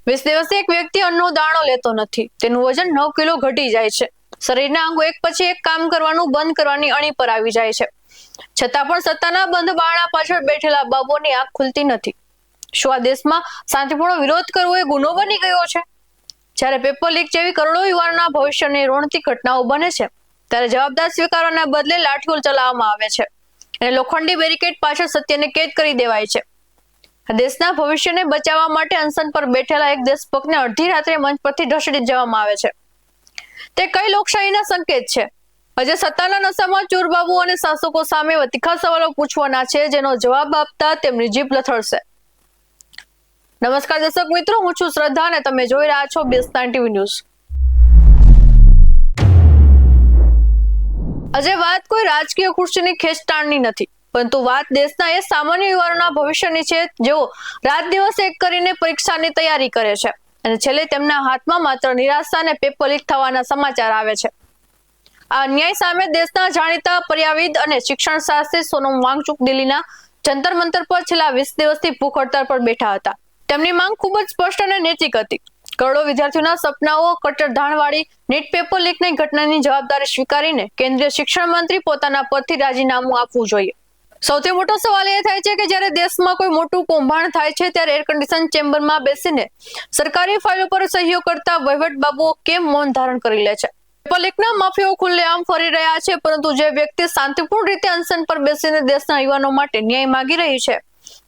20 દિવસે એક વ્યક્તિ અન્નનો દાણો લેતો નથી, તેનું વજન 9 કિલો ઘટી જાય છે. શરીરના અંગો એક પછી એક કામ કરવાનું બંધ કરવાની અણી પર આવી જાય છે. છતાં પણ સત્તાના બંધ બારણા પાછળ બેઠેલા બાબુઓની આંખ ખુલતી નથી. શું આ દેશમાં શાંતિપૂર્ણ વિરોધ કરવો એ ગુનો બની ગયો છે? જ્યારે પેપર લીક જેવી કરોડો યુવાનોના ભવિષ્યની રોણતી ઘટનાઓ બને છે, ત્યારે જવાબદાર સ્વીકારવાના બદલે લાઠીઓ ચલાવવામાં આવે છે અને લોખંડી બેરિકેડ પાછળ સત્યને કેદ કરી દેવાય છે. દેશના ભવિષ્યને બચાવવા માટે અનશન પર બેઠેલા એક દેશભક્તને અડધી રાત્રે મંચ પરથી ઢસડી જવામાં આવે છે. તે કઈ લોકશાહીના સંકેત છે? આજે સત્તાના નશામાં ચોરબાબુ અને શાસકો સામે તીખા સવાલો પૂછવાના છે, જેનો જવાબ આપતા તેમની જીભ લથડશે. નમસ્કાર દર્શક મિત્રો, હું છું શ્રદ્ધા અને તમે જોઈ રહ્યા છો BS9 TV ન્યૂઝ. આજે વાત કોઈ રાજકીય ખુરશીની ખેંચતાણની નથી, પરંતુ વાત દેશના એ સામાન્ય યુવાનોના ભવિષ્યની છે, જેઓ રાત દિવસ એક કરીને પરીક્ષાની તૈયારી કરે છે અને છેલ્લે તેમના હાથમાં માત્ર નિરાશા અને પેપર લીક થવાના સમાચાર આવે છે. આ અન્યાય સામે દેશના જાણીતા પર્યાવિદ અને શિક્ષણ શાસ્ત્રી સોનમ વાંગચુક દિલ્હીના જંતર મંતર પર છેલ્લા 20 દિવસથી ભૂખ હડતાળ પર બેઠા હતા. તેમની માંગ ખૂબ જ સ્પષ્ટ અને નૈતિક હતી. કરોડો વિદ્યાર્થીઓના સપનાઓ કટ્ટરધાણવાળી નીટ પેપર લીકની ઘટનાની જવાબદારી સ્વીકારીને કેન્દ્રીય શિક્ષણ મંત્રી પોતાના પદથી રાજીનામું આપવું જોઈએ. સૌથી મોટો સવાલ એ થાય છે કે જ્યારે દેશમાં કોઈ મોટું કૌભાંડ થાય છે, ત્યારે એર કન્ડિશન ચેમ્બરમાં બેસીને સરકારી ફાઇલો પર સહીઓ કરતા વહીવટ બાબુઓ કેમ મૌન ધારણ કરી લે છે? પેપર લીકના માફિયાઓ ખુલ્લેઆમ ફરી રહ્યા છે, પરંતુ જે વ્યક્તિ શાંતિપૂર્ણ રીતે અનશન પર બેસીને દેશના યુવાનો માટે ન્યાય માંગી રહી છે,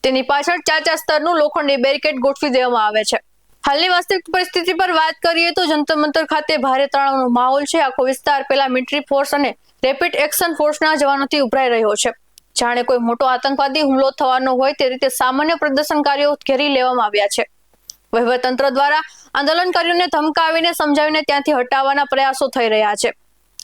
તેની પાછળ 4 સ્તરનું લોખંડી બેરિકેડ ગોઠવી દેવામાં આવે છે. હાલની વાસ્તવિક પરિસ્થિતિ પર વાત કરીએ તો જંતર મંતર ખાતે ભારે તણાવનો માહોલ છે. આખો વિસ્તાર પેલા મિલિટરી ફોર્સ અને રેપિડ એક્શન ફોર્સના જવાનોથી ઉભરાઈ રહ્યો છે. જાણે કોઈ મોટો આતંકવાદી હુમલો થવાનો હોય તે રીતે સામાન્ય પ્રદર્શનકારીઓ ઘેરી લેવામાં આવ્યા છે. વહીવટતંત્ર દ્વારા આંદોલનકારીઓને ધમકાવીને સમજાવીને ત્યાંથી હટાવવાના પ્રયાસો થઈ રહ્યા છે.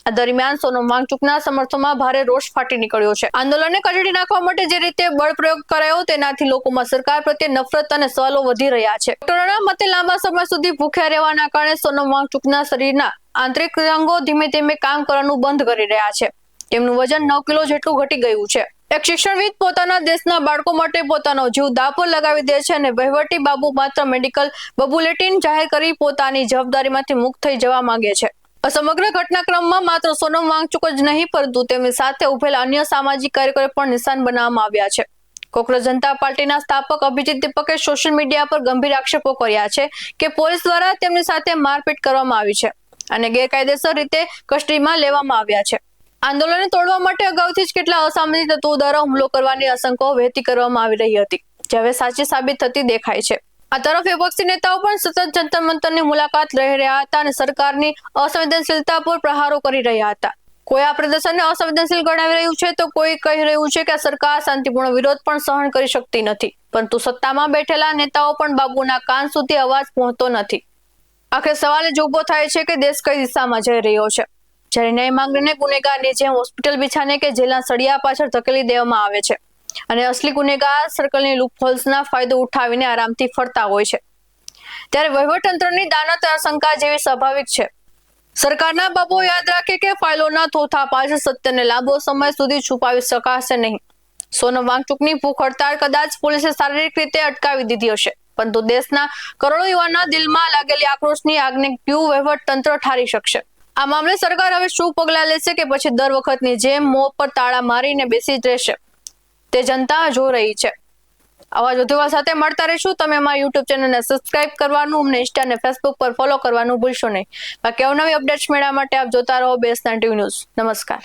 આ દરમિયાન સોનમ વાંગચુકના સમર્થનમાં ભારે રોષ ફાટી નીકળ્યો છે. આંદોલનને કચડી નાખવા માટે જે રીતે બળ પ્રયોગ કરાયો, તેનાથી લોકોમાં સરકાર પ્રત્યે નફરત અને સવાલો વધી રહ્યા છે. ડોક્ટરોના મતે લાંબા સમય સુધી ભૂખ્યા રહેવાના કારણે સોનમ વાંગચુકના શરીરના આંતરિક અંગો ધીમે ધીમે કામ કરવાનું બંધ કરી રહ્યા છે. તેમનું વજન 9 કિલો જેટલું ઘટી ગયું છે. એક શિક્ષણવિદ પોતાના દેશના બાળકો માટે પોતાનો જીવ દાવ પર લગાવી દે છે અને વહીવટી બાબુ માત્ર મેડિકલ બબુલેટિન જાહેર કરી પોતાની જવાબદારીમાંથી મુક્ત થઈ જવા માંગે છે. સમગ્ર ઘટનાક્રમમાં માત્ર સોનમ વાંગચુક જ નહીં, પરંતુ તેમની સાથે ઉભેલા અન્ય સામાજિક કાર્યકરો પણ નિશાન બનાવવામાં આવ્યા છે. કોકરોચ જનતા પાર્ટીના સ્થાપક અભિજીત દીપકે સોશિયલ મીડિયા પર ગંભીર આક્ષેપો કર્યા છે કે પોલીસ દ્વારા તેમની સાથે મારપીટ કરવામાં આવી છે અને ગેરકાયદેસર રીતે કસ્ટડીમાં લેવામાં આવ્યા છે. આંદોલનને તોડવા માટે અગાઉથી જ કેટલા અસામાજિક તત્વો દ્વારા હુમલો કરવાની આશંકાઓ વહેતી કરવામાં આવી રહી હતી, જે હવે સાચી સાબિત થતી દેખાય છે. આ તરફ વિપક્ષી નેતાઓ પણ સતત જંતર મંતરની મુલાકાત લઈ રહ્યા હતા અને સરકારની અસંવેદનશીલતા પર પ્રહારો કરી રહ્યા હતા. કોઈ આ પ્રદર્શનને અસંવેદનશીલ ગણાવી રહ્યું છે, તો કોઈ કહી રહ્યું છે કે સરકાર શાંતિપૂર્ણ વિરોધ પણ સહન કરી શકતી નથી, પરંતુ સત્તામાં બેઠેલા નેતાઓ પણ બાબુના કાન સુધી અવાજ પહોંચતો નથી. આખરે સવાલ જ ઉભો થાય છે કે દેશ કઈ દિશામાં જઈ રહ્યો છે? જ્યારે ન્યાય માંગીને ગુનેગારની જેમ હોસ્પિટલ બિછાને કે જેલના સળિયા પાછળ ધકેલી દેવામાં આવે છે અને અસલી ગુનેગાર સર્કલની લૂપહોલ્સના ફાયદો ઉઠાવીને આરામથી ફરતા હોય છે, ત્યારે વહીવટતંત્રની દાનત આશંકા જેવી સ્વાભાવિક છે. સરકારના બાબુઓ યાદ રાખે કે ફાઇલોના થોથા પાછળ સત્યને લાંબો સમય સુધી છુપાવી શકાશે નહીં. સોનમ વાંગચુકની ભૂખ હડતાળ કદાચ પોલીસે શારીરિક રીતે અટકાવી દીધી હશે, પરંતુ દેશના કરોડો યુવાનના દિલમાં લાગેલી આક્રોશની આગને ક્યુ વહીવટતંત્ર ઠારી શકશે? આ મામલે સરકાર હવે શું પગલાં લેશે કે પછી દર વખતની જેમ મોં પર તાળા મારીને બેસી જ રહેશે, તે જનતા જોઈ રહી છે. આવા જ વધુ સાથે મળતા રહીશું. તમે અમારી YouTube ચેનલને સબસ્ક્રાઇબ કરવાનું, અમને ઇન્સ્ટા અને ફેસબુક પર ફોલો કરવાનું ભૂલશો નહીં. બાકી અવનવી અપડેટ્સ મેળવવા માટે આપ જોતા રહો BS9 TV ન્યૂઝ. નમસ્કાર.